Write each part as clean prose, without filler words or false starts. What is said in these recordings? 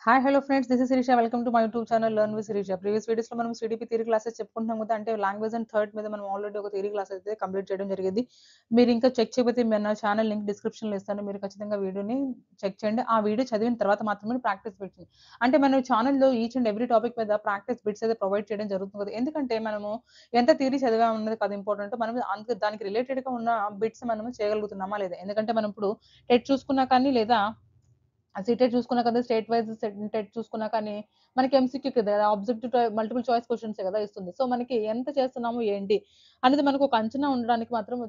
Hi hello friends, this is Sirisha. Welcome to my YouTube channel learn with Sirisha. Previous videos లో మనం CDP theory classes చెప్పుకుంటున్నాం కదా, అంటే language and third మీద మనం ఆల్రెడీ ఒక థియరీ క్లాస్ అయితే కంప్లీట్ చేయడం జరిగింది. మీరు ఇంకా చెక్ చేయకపోతే మన ఛానల్ లింక్ డిస్క్రిప్షన్ లో ఇస్తాను, మీరు ఖచ్చితంగా వీడియోని చెక్ చేయండి. ఆ వీడియో చదివిన తర్వాత మాత్రమే ప్రాక్టీస్ బిట్స్, అంటే మన ఛానల్లో ఈచ్ అండ్ ఎవ్రీ టాపిక్ మీద ప్రాక్టీస్ బిట్స్ అయితే ప్రొవైడ్ చేయడం జరుగుతుంది కదా. ఎందుకంటే మనము ఎంత థియరీ చదివా ఉన్నది కదా ఇంపార్టెంట్, మనం అందుకు దానికి రిలేటెడ్ గా ఉన్న బిట్స్ మనం చేయగలుగుతున్నామా లేదా. ఎందుకంటే మనం ఇప్పుడు టెట్ చూసుకున్నా కానీ, లేదా సిటెట్ చూసుకున్నా కదా, స్టేట్ వైజ్ టెట్ చూసుకున్నా కానీ మనకి ఎంసీక్యూ కదా, ఆబ్జెక్టివ్ మల్టిపుల్ చాయిస్ క్వశ్చన్స్ కదా ఇస్తుంది. సో మనకి ఎంత చేస్తున్నాము ఏంటి అనేది మనకు ఒక అంచనా ఉండడానికి మాత్రం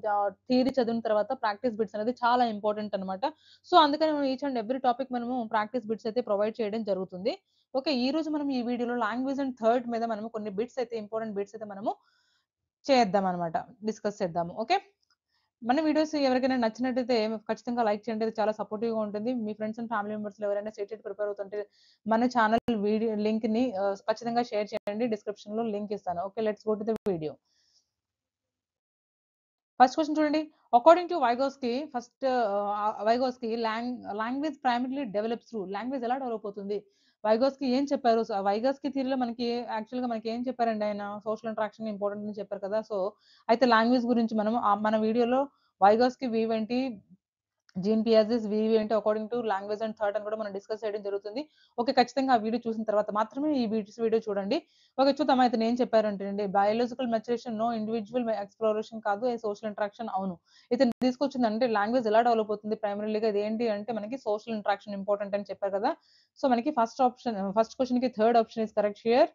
థియరీ చదివిన తర్వాత ప్రాక్టీస్ బిట్స్ అనేది చాలా ఇంపార్టెంట్ అనమాట. సో అందుకని మనం ఈచ్ అండ్ ఎవ్రీ టాపిక్ మనము ప్రాక్టీస్ బిట్స్ అయితే ప్రొవైడ్ చేయడం జరుగుతుంది. ఓకే, ఈ రోజు మనం ఈ వీడియోలో లాంగ్వేజ్ అండ్ థర్డ్ మీద మనము కొన్ని బిట్స్ అయితే, ఇంపార్టెంట్ బిట్స్ అయితే మనము చేద్దాం అనమాట, డిస్కస్ చేద్దాము. ఓకే, మన వీడియోస్ ఎవరికైనా నచ్చినట్టయితే ఖచ్చితంగా లైక్ చేయండి, అది చాలా సపోర్టివ్ గా ఉంటుంది. మీ ఫ్రెండ్స్ అండ్ ఫ్యామిలీ మెంబర్స్ ఎవరైనా స్టేటెడ్ ప్రిపేర్ అవుతుంటే మన ఛానల్ వీడియో లింక్ ని ఖచ్చితంగా షేర్ చేయండి, డిస్క్రిప్షన్ లో లింక్ ఇస్తాను. Okay, let's go to the video. First question చూడండి. According to Vygotsky, Vygotsky language primarily develops through, language ఎలా డెవలప్ అవుతుంది, వైగోస్కి ఏం చెప్పారు. వైగోస్కి థియరీలో మనకి యాక్చువల్ గా మనకి ఏం చెప్పారండి, ఆయన సోషల్ ఇంటరాక్షన్ ఇంపార్టెంట్ అని చెప్పారు కదా. సో అయితే లాంగ్వేజ్ గురించి మనం మన వీడియోలో వైగోస్కి V20, జీన్ పియాజెస్ వివి అంటే according to language and thought అని కూడా మనం డిస్కస్ చేయడం జరుగుతుంది. ఓకే, ఖచ్చితంగా ఆ వీడియో చూసిన తర్వాత మాత్రమే ఈ వీడియో చూడండి. ఓకే, చూద్దాం. అయితే నేను చెప్పారంటే అండి, biological maturation no, individual exploration కాదు, సోషల్ ఇంటరాక్షన్ అవును. ఇతను తీసుకొచ్చిందంటే లాంగ్వేజ్ ఎలా డెవలప్ అవుతుంది ప్రైమరీగా, ఇది ఏంటి అంటే మనకి సోషల్ ఇంటరాక్షన్ ఇంపార్టెంట్ అని చెప్పారు కదా. సో మనకి ఫస్ట్ క్వశ్చన్ కి third option is correct here.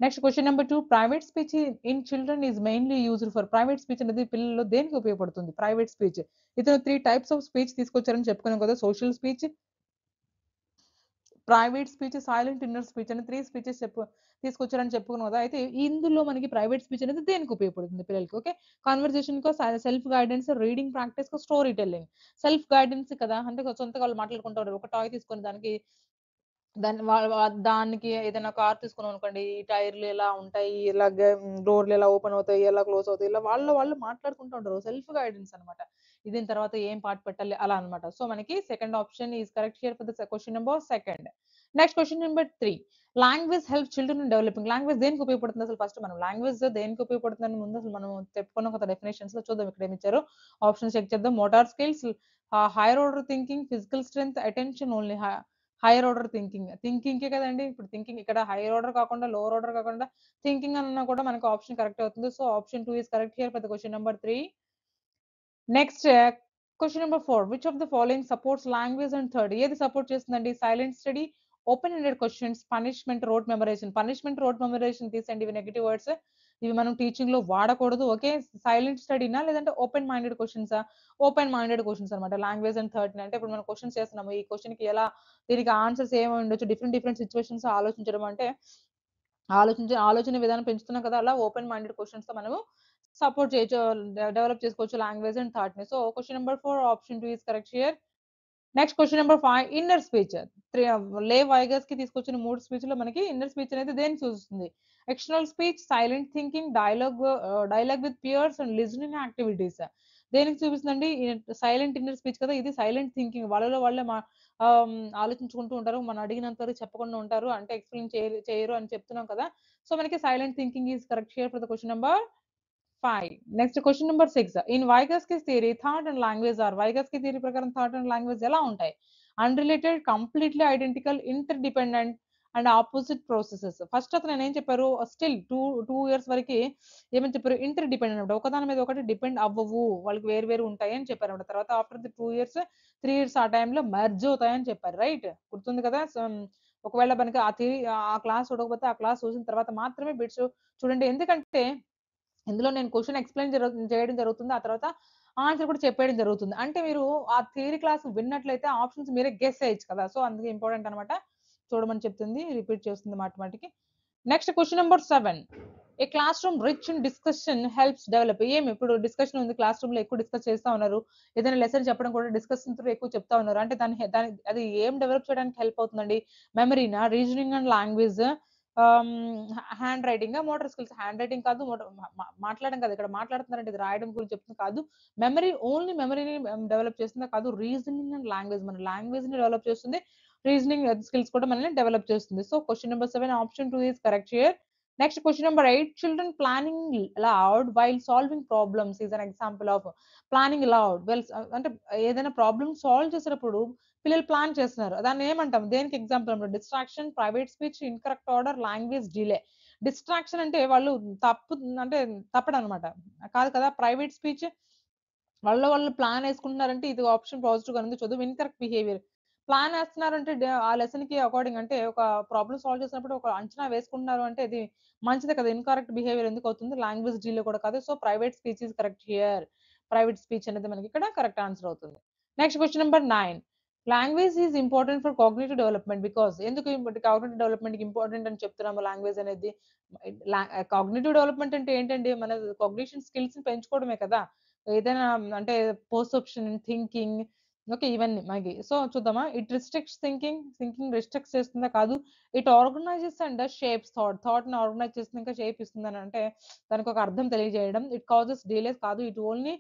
Next question number 2, private speech in children is mainly used for, private speech అనేది పిల్లల్లో దేనికి ఉపయోగపడుతుంది. ప్రైవేట్ స్పీచ్, ఇతను 3 టైప్స్ ఆఫ్ స్పీచ్ తీసుకొచ్చారని చెప్పుకున్నాం కదా. Social speech, private speech, silent inner speech అని 3 స్పీచెస్ తీసుకొచ్చారని చెప్పుకున్నాం కదా. అయితే ఇందులో మనకి ప్రైవేట్ స్పీచ్ అనేది దేనికి ఉపయోగపడుతుంది పిల్లలకి. ఓకే, కన్వర్జేషన్ కో, సెల్ఫ్ గైడెన్స్, రీడింగ్ ప్రాక్టీస్ కో, స్టోరీ టెల్లింగ్. సెల్ఫ్ గైడెన్స్ కదా, అంటే సొంతగా వాళ్ళు మాట్లాడుకుంటారు. ఒక టాయ్ తీసుకొని దానికి దానికి ఏదైనా కార్ తీసుకున్నాం అనుకోండి, ఈ టైర్లు ఎలా ఉంటాయి, ఇలాగ డోర్లు ఎలా ఓపెన్ అవుతాయి, ఎలా క్లోజ్ అవుతాయి, ఇలా వాళ్ళు మాట్లాడుకుంటూ ఉంటారు. సెల్ఫ్ గైడెన్స్ అనమాట. దీని తర్వాత ఏం పాట పెట్టాలి అలా అనమాట. సో మనకి second option is correct here for the question number second. Next question number 3, language help children in developing, language దేనికి ఉపయోగపడుతుంది అసలు. ఫస్ట్ మనం లాంగ్వేజ్ దేనికి ఉపయోగపడుతుంది అని ముందు అసలు మనం చెప్పుకున్న ఒక డెఫినేషన్స్ లో చూద్దాం. ఇక్కడ ఏమి ఇచ్చారు, ఆప్షన్ చెక్ చేద్దాం. Motor skills, hire order thinking, physical strength, attention only. Hire order thinking కదండి. ఇప్పుడు థింకింగ్ ఇక్కడ హైయర్ ఆర్డర్ కాకుండా, లోవర్ ఆర్డర్ కాకుండా థింకింగ్ అన్నా కూడా మనకు ఆప్షన్ కరెక్ట్ అవుతుంది. So option 2 is correct here for the question number 3. Next question number 4, which of the following supports language and third, ఏది సపోర్ట్ చేస్తుందండి. Silent study, open ended questions, punishment, road memorisation. Punishment, road memorisation తీసండి, ఇవి negative words, ఇవి మనం teaching లో వాడకూడదు. Okay, silent స్టడీనా లేదంటే open minded questions, open minded questions అనమాట. Language and third అంటే ఇప్పుడు మనం క్వశ్చన్స్ చేస్తున్నాము, ఈ క్వశ్చన్ కి ఎలా, దీనికి ఆన్సర్స్ ఏమి ఉండొచ్చు, డిఫరెంట్ సిచ్యువేషన్స్ ఆలోచించడం, అంటే ఆలోచన విధానం పెంచుతున్నాం కదా. అలా ఓపెన్ మైండెడ్ క్వశ్చన్స్ తో మనము సపోర్ట్ చేయొచ్చు, డెవలప్ చేసుకోవచ్చు లాంగ్వేజ్ అండ్ థాట్ ని. So question number 4 option 2 is correct here. Next question number 5, inner speech. లే వైగర్స్ కి తీసుకొచ్చిన 3 స్పీచ్ లో మనకి ఇన్నర్ స్పీచ్ అనేది దేన్ని సూచిస్తుంది. External speech, silent thinking, dialogue with peers and listening activities. దేనికి చూపిస్తుందండి, సైలెంట్ ఇన్నర్ స్పీచ్ కదా. ఇది సైలెంట్ థింకింగ్, వాళ్ళలో వాళ్ళే ఆలోచించుకుంటూ ఉంటారు, మనం అడిగినంత వరకు చెప్పకుండా ఉంటారు, అంటే ఎక్స్ప్లెయిన్ చేయరు అని చెప్తున్నాం కదా. సో మనకి silent thinking is correct here for the question number 5. Next question number 6, in Vygotsky theory thought and language are, Vygotsky theory ప్రకారం థాట్ అండ్ లాంగ్వేజ్ ఎలా ఉంటాయి. Unrelated, completely identical, inter dependent and opposite processes. First అతను ఏం చెప్పారు, still two years వరకు ఏమని చెప్పారు, inter dependent అనమాట, ఒకదాని మీద ఒకటి డిపెండ్ అవ్వవు, వాళ్ళకి వేరు వేరు ఉంటాయి అని చెప్పారు అనమాట. తర్వాత ఆఫ్టర్ ది 2 ఇయర్స్ 3 ఇయర్స్ ఆ టైంలో మెర్జ్ అవుతాయని చెప్పారు. రైట్, గుర్తుంది కదా. సో ఒకవేళ మనకి ఆ థియరీ, ఆ క్లాస్ చూడకపోతే ఆ క్లాస్ చూసిన తర్వాత మాత్రమే బిట్స్ చూడండి. ఎందుకంటే ఇందులో నేను క్వశ్చన్ ఎక్స్ప్లెయిన్ చేయడం జరుగుతుంది, ఆ తర్వాత ఆన్సర్ కూడా చెప్పేయడం జరుగుతుంది. అంటే మీరు ఆ థియరీ క్లాస్ విన్నట్లయితే ఆప్షన్స్ మీరే గెస్ చేయొచ్చు కదా. సో అందుకే ఇంపార్టెంట్ అనమాట, చూడమని చెప్తుంది, రిపీట్ చేస్తుంది మాటిమాటికి. Next question number 7, A class room rich in discussion helps develop. ఏమి ఇప్పుడు డిస్కషన్ ఉంది, క్లాస్ రూమ్ లో ఎక్కువ డిస్కస్ చేస్తా ఉన్నారు, ఏదైనా లెసన్ చెప్పడం కూడా డిస్కషన్ తో ఎక్కువ చెప్తా ఉన్నారు, అంటే దాని అది ఏం డెవలప్ చేయడానికి హెల్ప్ అవుతుందండి. మెమరీనా, reasoning and language, hand writing, motor skills. Hand writing కాదు, మాట్లాడడం కాదు, ఇక్కడ మాట్లాడుతున్నారంటే ఇది రాయడం గురించి చెప్తుంది కాదు. మెమరీ, ఓన్లీ మెమరీని డెవలప్ చేస్తుందా కాదు, రీజనింగ్ అండ్ లాంగ్వేజ్, మన లాంగ్వేజ్ ని డెవలప్ చేస్తుంది, రీజనింగ్ స్కిల్స్ కూడా మనల్ని డెవలప్ చేస్తుంది. So question number 7 option 2 is correct here. Next question number 8, children planning loud while solving problems is an example of planning loud. Well, అంటే ఏదైనా problem solve చేసేటప్పుడు పిల్లలు ప్లాన్ చేస్తున్నారు, దాన్ని ఏమంటాం, దేనికి ఎగ్జాంపుల్ అంటే distraction, private speech, incorrect order, language delay. Distraction అంటే వాళ్ళు తప్పు, అంటే తప్పడం అనమాట, కాదు కదా. ప్రైవేట్ స్పీచ్, వాళ్ళు ప్లాన్ వేసుకుంటున్నారంటే ఇది ఆప్షన్ పాజిటివ్ గా ఉంది, చదువు. ఇన్కరెక్ట్ బిహేవియర్, ప్లాన్ వేస్తున్నారంటే ఆ లెసన్ కి అకార్డింగ్, అంటే ఒక ప్రాబ్లమ్ సాల్వ్ చేసినప్పుడు ఒక అంచనా వేసుకుంటున్నారు అంటే ఇది మంచిదే కదా. ఇన్కరెక్ట్ బిహేవియర్ ఎందుకు అవుతుంది, లాంగ్వేజ్ డీలో కూడా కాదు. So private speech is correct here. Private speech అనేది మనకి ఇక్కడ కరెక్ట్ ఆన్సర్ అవుతుంది. Next question number 9, language is important for cognitive development because. ఎందుకు కాగ్నిటివ్ డెవలప్మెంట్ ఇంపార్టెంట్ అని చెప్తున్నాము లాంగ్వేజ్ అనేది. కాగ్నిటివ్ డెవలప్మెంట్ అంటే ఏంటండి, మన కాగ్నిషన్ స్కిల్స్ ని పెంచుకోవడమే కదా. ఏదైనా అంటే పర్సెప్షన్, థింకింగ్, ఓకే, ఇవన్నీ మనకి. సో చూద్దామా, it restricts thinking, thinking restricts చేస్తుందా కాదు. It organises and shapes thought, thought ని ఆర్గనైజ్ చేస్తుంది, ఇంకా షేప్ ఇస్తుంది అని అంటే దానికి ఒక అర్థం తెలియజేయడం. ఇట్ కాజెస్ డిలేస్ కాదు, ఇట్ ఓన్లీ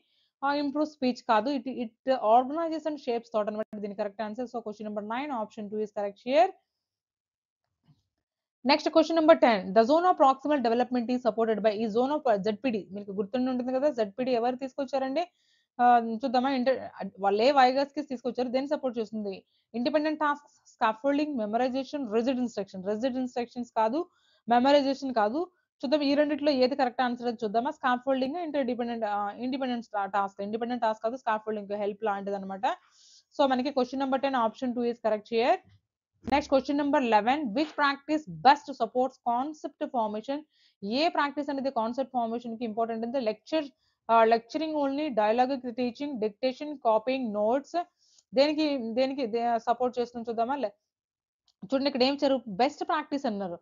ఇంప్రూవ్ స్పీచ్ కాదు, it organises and shapes thought అనమాట దీని correct answer. So question number 9 option 2 is correct here. Next question number 10, the zone of proximal development ఈ సపోర్టెడ్ బై. ఈ zone of ZPD మీకు గుర్తుండి ఉంటుంది కదా, ZPD ఎవరు తీసుకొచ్చారండి. చూద్దామా, వాళ్ళే వైగస్ కి తీసుకొచ్చారు, దేని సపోర్ట్ చేస్తుంది, independent task, scaffolding, memorisation, rigid instruction. Rigid instructions కాదు, మెమరైజేషన్ కాదు. చూద్దాం ఈ రెండిట్లో ఏది కరెక్ట్ ఆన్సర్ అది చూద్దామా. Scaffolding, independent task. Independent task కాదు, స్కాఫోల్డింగ్ హెల్ప్ లాంటిది అనమాట. సో మనకి question number 10 option 2 is correct here. Next question number 11, which practice best supports concept formation. ఏ ప్రాక్టీస్ అనేది కాన్సెప్ట్ ఫార్మేషన్ కి ఇంపార్టెంట్ అంటే lecturing only, dialogic teaching, dictation, copying notes. దేనికి దేనికి సపోర్ట్ చేస్తుంది చూద్దామా. చూడండి ఇక్కడ ఏం చేశారు, బెస్ట్ ప్రాక్టీస్ అన్నారు.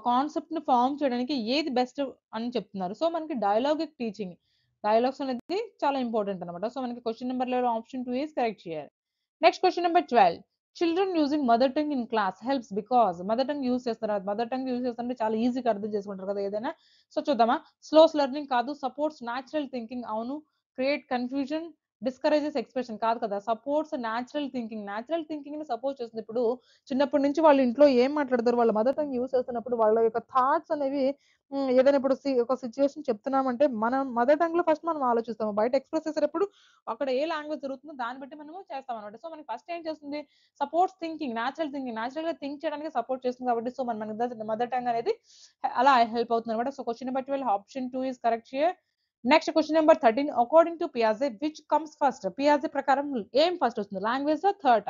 కాన్సెప్ట్ ని ఫార్మ్ చేయడానికి ఏది బెస్ట్ అని చెప్తున్నారు. సో మనకి డైలాగిక్ టీచింగ్, డైలాగ్స్ అనేది చాలా ఇంపార్టెంట్ అనమాట. సో మనకి question number 11 option 2 is correct here. Next question number 12, children using mother tongue in class helps because. Mother tongue use చేస్తారు, మదర్ టంగ్ యూజ్ చేస్తుంటే చాలా ఈజీగా అర్థం చేసుకుంటారు కదా ఏదైనా. సో చూద్దామా, స్లోస్ లెర్నింగ్ కాదు, సపోర్ట్స్ న్యాచురల్ థింకింగ్ అవును, క్రియేట్ కన్ఫ్యూజన్, డిస్కరేజెస్ ఎక్స్ప్రెషన్ కాదు కదా, supports natural thinking. Natural thinking ని సపోర్ట్ చేస్తుంది. ఇప్పుడు చిన్నప్పటి నుంచి వాళ్ళు ఇంట్లో ఏం మాట్లాడతారు, వాళ్ళ మదర్ టంగ్ యూజ్ చేస్తున్నప్పుడు వాళ్ళ యొక్క థాట్స్ అనేవి, ఏదైనా ఇప్పుడు ఒక సిచ్యువేషన్ చెప్తున్నామంటే మన మదర్ టంగ్ లో ఫస్ట్ మనం ఆలోచిస్తాము, బయట ఎక్స్ప్రెస్ చేసేటప్పుడు అక్కడ ఏ లాంగ్వేజ్ జరుగుతుందో దాన్ని బట్టి మనము చేస్తాం అనమాట. సో మనకి ఫస్ట్ ఏం చేస్తుంది, supports thinking, natural thinking, natural గా థింక్ చేయడానికి సపోర్ట్ చేస్తుంది కాబట్టి సో మన మదర్ టంగ్ అనేది అలా హెల్ప్ అవుతుంది అనమాట. So question number 12 option 2 is correct here. Next question number 13, according to పియాజే విచ్ కమ్స్ ఫస్ట్. పియాజే ప్రకారం ఏం ఫస్ట్ వస్తుంది, లాంగ్వేజ్ థర్డ్.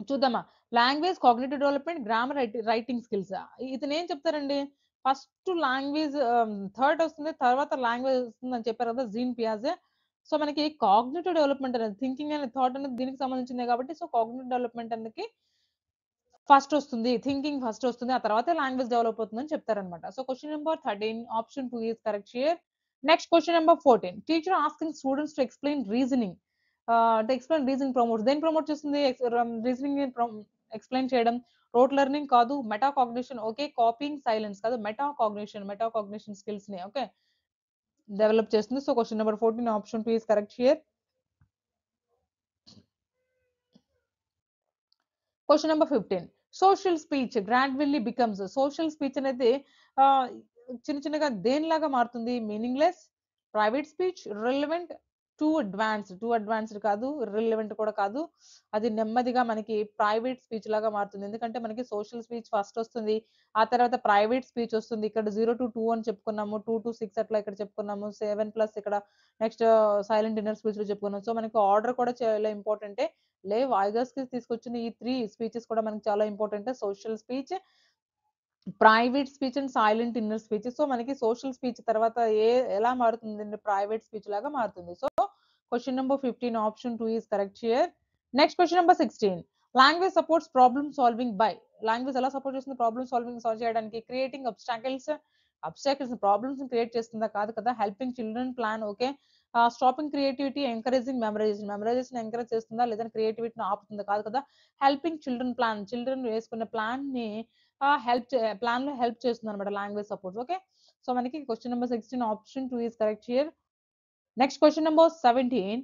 చూద్దామా, language, cognitive development, grammar, writing skills. ఇతను ఏం చెప్తారండి, ఫస్ట్ లాంగ్వేజ్ థర్డ్ వస్తుంది, తర్వాత లాంగ్వేజ్ వస్తుంది అని చెప్పారు కదా జీన్ పియాజే. సో మనకి కాగ్నిటివ్ డెవలప్మెంట్ అనేది, థింకింగ్ అనే థాట్ అనేది దీనికి సంబంధించిందే కాబట్టి సో కాగ్నిటివ్ డెవలప్మెంట్ అనేది ఫస్ట్ వస్తుంది, థింకింగ్ ఫస్ట్ వస్తుంది, ఆ తర్వాత లాంగ్వేజ్ డెవలప్ అవుతుందని చెప్తారనమాట. So question number 13 option 2 is correct here. Next question number 14, teacher asking students to explain reasoning. To explain reasoning promotes. దేని ప్రమోట్ చేస్తుంది, రీజనింగ్ ఎక్స్ప్లెయిన్ చేయడం. రోట్ లెర్నింగ్ కాదు, meta cognition okay, copying silence కాదు, meta cognition skills ని okay develop చేస్తుంది. So question number 14 option 2 is correct here. Question number 15, social speech gradually becomes. Social speech అనేది ఆ, చిన్న చిన్నగా దేనిలాగా మారుతుంది, meaningless, private speech, relevant, two advanced కాదు, relevant కూడా కాదు. అది నెమ్మదిగా మనకి ప్రైవేట్ స్పీచ్ లాగా మారుతుంది, ఎందుకంటే మనకి సోషల్ స్పీచ్ ఫస్ట్ వస్తుంది, ఆ తర్వాత ప్రైవేట్ స్పీచ్ వస్తుంది. ఇక్కడ 0 to 2 అని చెప్పుకున్నాము, 2 to 6 అట్లా ఇక్కడ చెప్పుకున్నాము, 7+ ఇక్కడ నెక్స్ట్ సైలెంట్ డిన్నర్ స్పీచ్ లో చెప్పుకున్నాం. సో మనకి ఆర్డర్ కూడా చాలా ఇంపార్టెంట్. వాయిగర్స్ కి తీసుకొచ్చిన ఈ 3 స్పీచెస్ కూడా మనకి చాలా important, social speech, private speech and silent inner speech. So మనకి సోషల్ స్పీచ్ తర్వాత ఎలా మారుతుంది, ప్రైవేట్ స్పీచ్ లాగా మారుతుంది. So question number 15 option 2 is correct here. Next question number 16, language supports problem solving by. Language ఎలా సపోర్ట్ చేస్తుంది problem solve చేయడానికి, creating obstacles problems create చేస్తుందా కాదు కదా, helping children plan okay, stopping creativity, encouraging memorisation encourage చేస్తుందా లేదా క్రియేటివిటీని ఆపుతుందా కాదు కదా, హెల్పింగ్ చిల్డ్రన్ ప్లాన్, చిల్డ్రన్ వేసుకున్న ప్లాన్ ని ప్లాన్ లో హెల్ప్ చేస్తుంది అనమాట లాంగ్వేజ్ సపోర్ట్స్. ఓకే, సో మనకి question number 16 option 2 is correct here. Next question number 17,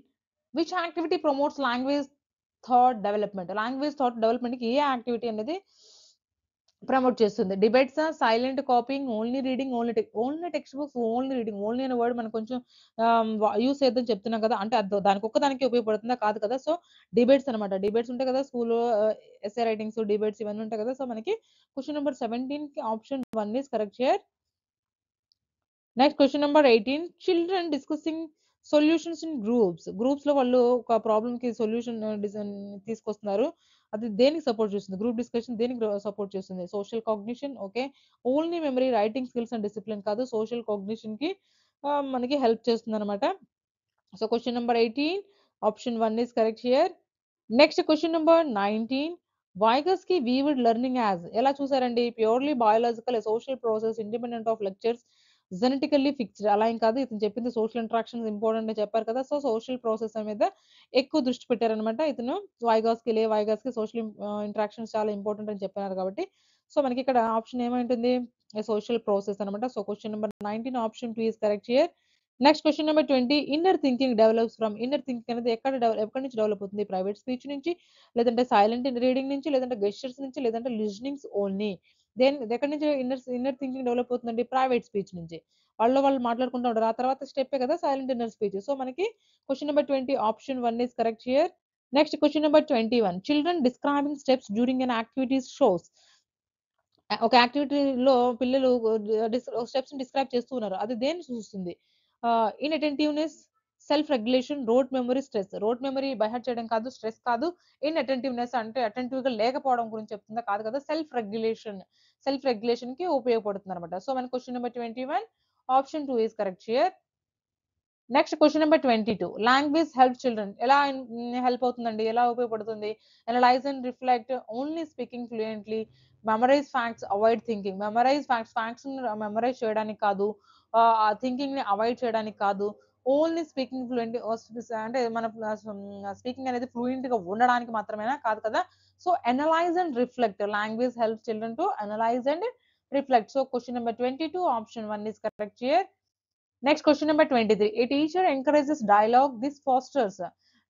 which activity promotes language thought development? Language thought development కి ఏ యాక్టివిటీ అనేది ప్రమోట్ చేస్తుంది? Debates, silent copying, only reading, only text books, only reading. Only అనే word మనం కొంచెం use చేద్దాం చెప్తున్నాం కదా, అంటే అది దానికి ఒక్కదానికి ఉపయోగపడుతుందా? కాదు కదా. సో డిబేట్స్ అనమాట. డిబేట్స్ ఉంటాయి కదా స్కూల్లో, ఎస్ఏ రైటింగ్స్, డిబేట్స్ ఇవన్నీ ఉంటాయి కదా. సో మనకి క్వశ్చన్ నెంబర్ 17 కి option 1 is correct here. Next question number 18, children discussing solutions in groups. Groups లో వాళ్ళు ఒక ప్రాబ్లమ్ కి సొల్యూషన్ డిజైన్ తీసుకొస్తున్నారు. అది దేనికి సపోర్ట్ చేస్తుంది? గ్రూప్ డిస్కషన్ దేనికి సపోర్ట్ చేస్తుంది? Social cognition. Okay, only memory, writing skills and discipline కాదు, సోషల్ కాగ్నిషన్ కి మనకి హెల్ప్ చేస్తుంది అనమాట. So question number 18 option 1 is correct here. Next question number 19, వైగస్ కి వీవర్డ్ లెర్నింగ్ యాజ్ ఎలా చూసారండి? Purely biological, social process, independent of lectures, genetically fixed. అలా ఏం కాదు, ఇతను చెప్పింది సోషల్ ఇంటరాక్షన్స్ ఇంపార్టెంట్ అని చెప్పారు కదా. సో సోషల్ ప్రాసెస్ మీద ఎక్కువ దృష్టి పెట్టారనమాట ఇతను. వైగాస్ కి సోషల్ ఇంటరాక్షన్స్ చాలా ఇంపార్టెంట్ అని చెప్పారు కాబట్టి సో మనకి ఇక్కడ ఆప్షన్ ఏమైంటుంది? సోషల్ ప్రాసెస్ అనమాట. So question number 19 option 2 is correct here. Next question number 20, inner thinking develops from. Inner thinking అనేది ఎక్కడి నుంచి డెవలప్ అవుతుంది? ప్రైవేట్ స్పీచ్ నుంచి, లేదంటే సైలెంట్ రీడింగ్ నుంచి, లేదంటే గెస్చర్స్ నుంచి, లేదంటే లిజనింగ్స్ ఓన్లీ. ఎక్కడి నుంచి ఇన్నర్ థింకింగ్ డెవలప్ అవుతుందండి? ప్రైవేట్ స్పీచ్ నుంచి. వాళ్ళు మాట్లాడుకుంటూ ఉంటారు. ఆ తర్వాత స్టెప్పే కదా సైలెంట్ ఇన్నర్ స్పీచ్. సో మనకి question number 20 option 1 is correct here. Next question number 21, children describing steps during an activities shows. ఒక యాక్టివిటీలో పిల్లలు స్టెప్స్ డిస్క్రైబ్ చేస్తూ ఉన్నారు. అది దేన్ని సూచిస్తుంది? Inattentiveness, self regulation, rote memory, stress. Rote memory by heart చేయడం కాదు, స్ట్రెస్ కాదు. ఇన్‌అటెంటివ్‌నెస్ అంటే అటెంటివ్‌గా లేకపోవడం గురించి చెప్తుందా? కాదు కదా. సెల్ఫ్ రెగ్యులేషన్‌కి ఉపయోగపడుతుందన్నమాట. సో మన question number 21 option 2 is correct here. Next question number 22, language help children ఎలా హెల్ప్ అవుతుందండి? ఎలా ఉపయోగపడుతుంది? Analyse and reflect, only speaking fluently, memorise facts, avoid thinking. Memorise facts memorise చేయడానికి కాదు, ఆ థింకింగ్ ని అవాయిడ్ చేయడానికి కాదు, ఓన్లీ స్పీకింగ్ ఫ్లూయెంట్ అంటే మన స్పీకింగ్ అనేది ఫ్లూయెంట్ గా ఉండడానికి మాత్రమేనా? కాదు కదా. So analyse and reflect, language help children to analyse and reflect. So question number 22 option 1 is correct here. Next question number 23, a teacher encourages dialogue, this fosters.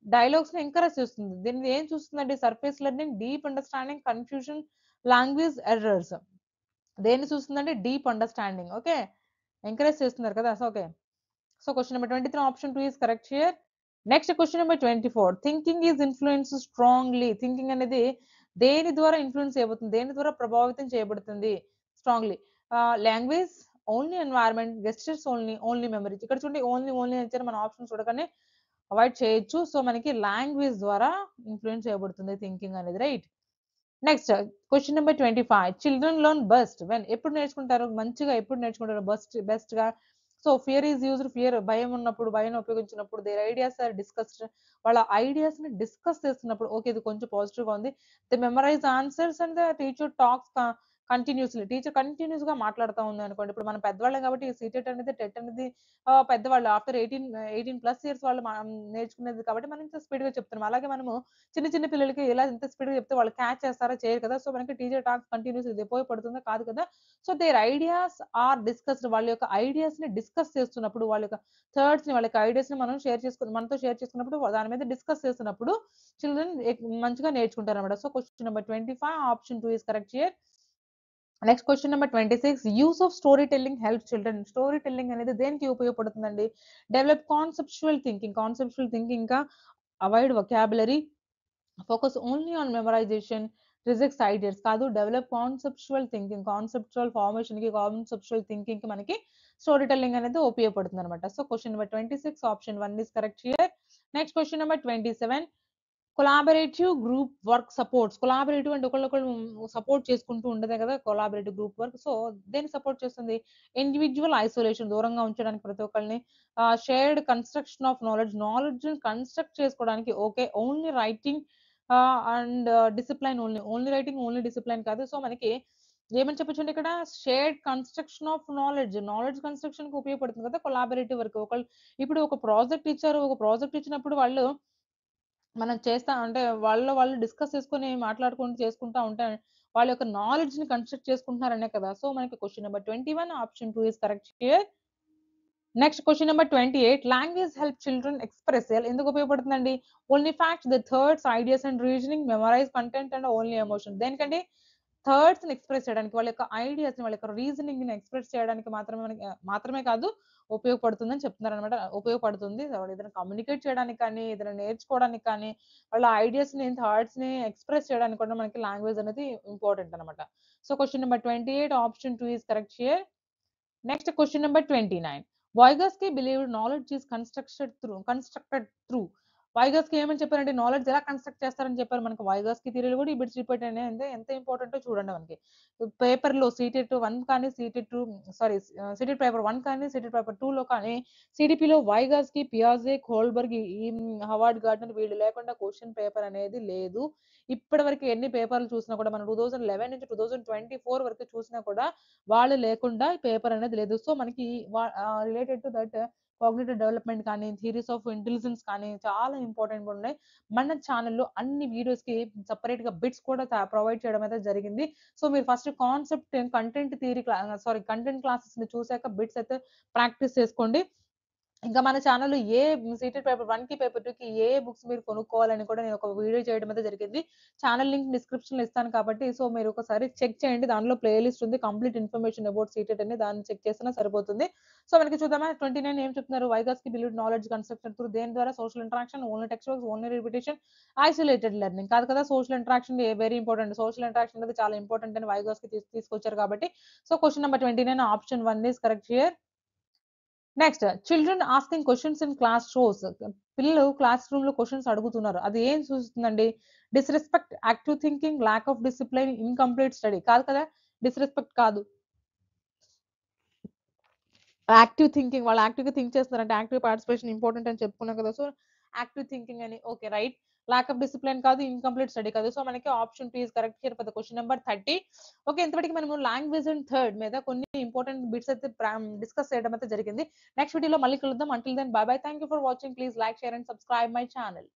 Dialogues ని encourage చేస్తుంది. దీన్ని ఏం చూస్తుందండి? Surface learning, deep understanding, confusion, language errors. దేన్ని చూస్తుందంటే? Deep understanding. Okay, encourage చేస్తున్నారు కదా. So okay, so question number 23 option 2 is correct here. Next question number 24, thinking is influence strongly. Thinking అనేది దేని ద్వారా ఇన్ఫ్లుయెన్స్ చేయబడుతుంది? దేని ద్వారా ప్రభావితం చేయబడుతుంది strongly? Language, only environment, gestures only, only memory. ఇక్కడ చూడండి ఓన్లీ అని మన ఆప్షన్ చూడగానే అవాయిడ్ చేయొచ్చు. సో మనకి లాంగ్వేజ్ ద్వారా ఇన్ఫ్లుయెన్స్ చేయబడుతుంది థింకింగ్ అనేది, right. Next question number 25, children learn best when. ఎప్పుడు నేర్చుకుంటారు మంచిగా? ఎప్పుడు నేర్చుకుంటారు బెస్ట్ గా? సో ఫియర్ ఈజ్ యూజ్డ్, భయం ఉన్నప్పుడు, భయం ఉపయోగించినప్పుడు, దేర్ ఐడియాస్ ఆర్ డిస్కస్డ్, వాళ్ళ ఐడియాస్ ని డిస్కస్ చేస్తున్నప్పుడు. ఓకే, ఇది కొంచెం పాజిటివ్ గా ఉంది. The memorise answers and the teacher talks continuously. Teacher continuous గా మాట్లాడుతూ ఉంది అనుకోండి. ఇప్పుడు మనం పెద్దవాళ్ళం కాబట్టి సీటెట్ అనేది, టెట్ అనేది పెద్దవాళ్ళు ఆఫ్టర్ 18+ ఇయర్స్ వాళ్ళు మనం నేర్చుకునేది కాబట్టి మనం ఇంత స్పీడ్ గా చెప్తున్నాం. అలాగే మనము చిన్న చిన్న పిల్లలకి ఇలా ఇంత స్పీడ్‌గా చెప్తే వాళ్ళు క్యాచ్ చేస్తారా? చేయరు కదా. సో మనకి టీచర్ టాక్స్ కంటిన్యూస్ ఇది ఉపయోగపడుతుందా? కాదు కదా. So their ideas are discussed, వాళ్ళ యొక్క ఐడియాస్ ని డిస్కస్ చేస్తున్నప్పుడు, వాళ్ళ యొక్క వాళ్ళ యొక్క ఐడియాస్ ని మనతో షేర్ చేసుకున్నప్పుడు, దాని మీద డిస్కస్ చేస్తున్నప్పుడు చిల్డ్రన్ మంచిగా నేర్చుకుంటారన్నమాట. So question number 25 option 2 is correct here. Next question number 26, use of story telling help children. Story telling అనేది దేనికి ఉపయోగపడుతుందండి? డెవలప్ కాన్సెప్చువల్ థింకింగ్, ఇంకా avoid vocabulary, focus only on memorisation, rejects ideas. కాదు, develop conceptual thinking, conceptual formation కి, conceptual thinking కి మనకి story telling అనేది ఉపయోగపడుతుంది అనమాట. So question number 26 option 1 is correct here. Next question number 27, collaborative group work supports. Collaborative అంటే ఒకళ్ళొకళ్ళు support చేసుకుంటూ ఉండదే కదా కొలాబరేటివ్ గ్రూప్ వర్క్. సో దేన్ని సపోర్ట్ చేస్తుంది? ఇండివిడ్యువల్ ఐసోలేషన్, దూరంగా ఉంచడానికి ప్రతి ఒక్కళ్ళని. Shared construction of knowledge construct చేసుకోవడానికి. Okay, only writing and discipline, only writing, only discipline కాదు. సో మనకి ఏమని చెప్పొచ్చండి ఇక్కడ? Shared construction of knowledge construction కి ఉపయోగపడుతుంది కదా కొలాబరేటివ్ వర్క్. ఒకళ్ళు ఇప్పుడు ఒక ప్రాజెక్ట్ ఇచ్చారు, ఒక ప్రాజెక్ట్ ఇచ్చినప్పుడు వాళ్ళు మనం చేస్తా అంటే వాళ్ళు డిస్కస్ చేసుకొని మాట్లాడుకుంటూ చేసుకుంటా ఉంటే వాళ్ళ యొక్క నాలెడ్జ్ ని కన్స్ట్రక్ట్ చేసుకుంటున్నారనే కదా. సో మనకి question number 21 option 2 is correct here. Next question number 28, language help children express. ఎందుకు ఉపయోగపడుతుందండి? Only facts, the thoughts, ideas and reasoning, memorise content and only emotion. దేనికండి? థర్డ్స్ ని ఎక్స్ప్రెస్ చేయడానికి, వాళ్ళ యొక్క ఐడియాస్ ని, వాళ్ళ యొక్క రీజనింగ్ ని ఎక్స్ప్రెస్ చేయడానికి మాత్రమే మనకి మాత్రమే కాదు ఉపయోగపడుతుందని చెప్తున్నారు అనమాట. ఉపయోగపడుతుంది ఏదైనా కమ్యూనికేట్ చేయడానికి కానీ, ఏదైనా నేర్చుకోవడానికి కానీ, వాళ్ళ ఐడియాస్ ని, థాట్స్ ని ఎక్స్ప్రెస్ చేయడానికి కూడా మనకి లాంగ్వేజ్ అనేది ఇంపార్టెంట్ అనమాట. So question number 28 option 2 is correct here. Next question number 29. Vygotsky believed knowledge is constructed through. వైగస్కి ఏమని చెప్పారంటే నాలెడ్జ్ ఎలా కన్స్ట్రక్ట్ చేస్తారని చెప్పారు. మనకి వైగస్కి థియరీలు కూడా ఈ బిట్స్ రిపీట్ అయినాయి. అంటే ఎంత ఇంపార్టెంటో చూడండి మనకి. పేపర్ లో సీటెట్ 1 కానీ సీటెట్ 2 సారీ సీటెట్ పేపర్ 1 కానీ సీటెట్ పేపర్ 2 లో కానీ సిడిపిలో వైగస్కి, పియాజే, కోల్బర్గ్, ఈ హవార్డ్ గార్డనర్ వీళ్ళు లేకుండా క్వశ్చన్ పేపర్ అనేది లేదు. ఇప్పటి వరకు ఎన్ని పేపర్లు చూసినా కూడా మనం 2011 నుంచి 2024 వరకు చూసినా కూడా వాళ్ళు లేకుండా పేపర్ అనేది లేదు. సో మనకి related to that cognitive development కానీ, థియరీస్ ఆఫ్ ఇంటెలిజెన్స్ కానీ చాలా ఇంపార్టెంట్ ఉన్నాయి. మన ఛానల్లో అన్ని వీడియోస్ కి సెపరేట్ గా బిట్స్ కూడా ప్రొవైడ్ చేయడం అయితే జరిగింది. సో మీరు first concept content theory content classes ని చూసాక బిట్స్ అయితే ప్రాక్టీస్ చేసుకోండి. ఇంకా మన ఛానల్లో ఏ సీటెడ్ పేపర్ 1 కి పేపర్ 2 కి ఏ బుక్స్ మీరు కొనుక్కోవాలని కూడా నేను ఒక వీడియో చేయడం అయితే జరిగింది. ఛానల్ లింక్ డిస్క్రిప్షన్ లో ఇస్తాను కాబట్టి సో మీరు ఒకసారి చెక్ చేయండి. దానిలో ప్లేలిస్ట్ ఉంది. కంప్లీట్ ఇన్ఫర్మేషన్ అబౌట్ సీటెడ్ అని దాన్ని చెక్ చేసినా సరిపోతుంది. సో మనకి చూద్దామా 29 ఏం చెప్తున్నారు? Vygotsky believed knowledge construction through దేని ద్వారా? Social interaction, only text works, only repetition, isolated learning. కాదు కదా, social interaction very important. Social interaction అనేది చాలా ఇంపార్టెంట్ అని వైగాస్కి తీసుకొచ్చారు కాబట్టి so question number 29 option 1 is correct here. Next, children asking questions in class shows. పిల్లలు class room లో questions అడుగుతున్నారు. అది ఏం సూచిస్తుందండి? Disrespect, active thinking, lack of discipline, incomplete study. కాదు కదా, డిస్రెస్పెక్ట్ కాదు. యాక్టివ్ థింకింగ్, వాళ్ళు యాక్టివ్ గా థింక్ చేస్తున్నారంటే యాక్టివ్ పార్టిసిపేషన్ ఇంపార్టెంట్ అని చెప్పుకున్నాం కదా. సో యాక్టివ్ థింకింగ్ అని okay right. Lakh of discipline కాదు, ఇన్కంప్లీట్ స్టడీ కాదు. సో మనకి option P is correct here for the question number 30. Okay, ఇంతవరకు మనము లాంగ్వేజ్ అండ్ థర్డ్ మీద కొన్ని ఇంపార్టెంట్ బిట్స్ అయితే డిస్కస్ చేయడం అయితే జరిగింది. నెక్స్ట్ వీడియోలో మళ్ళీ కలుద్దాం. Until then bye bye. Thank you for watching. Please like, share and subscribe my channel.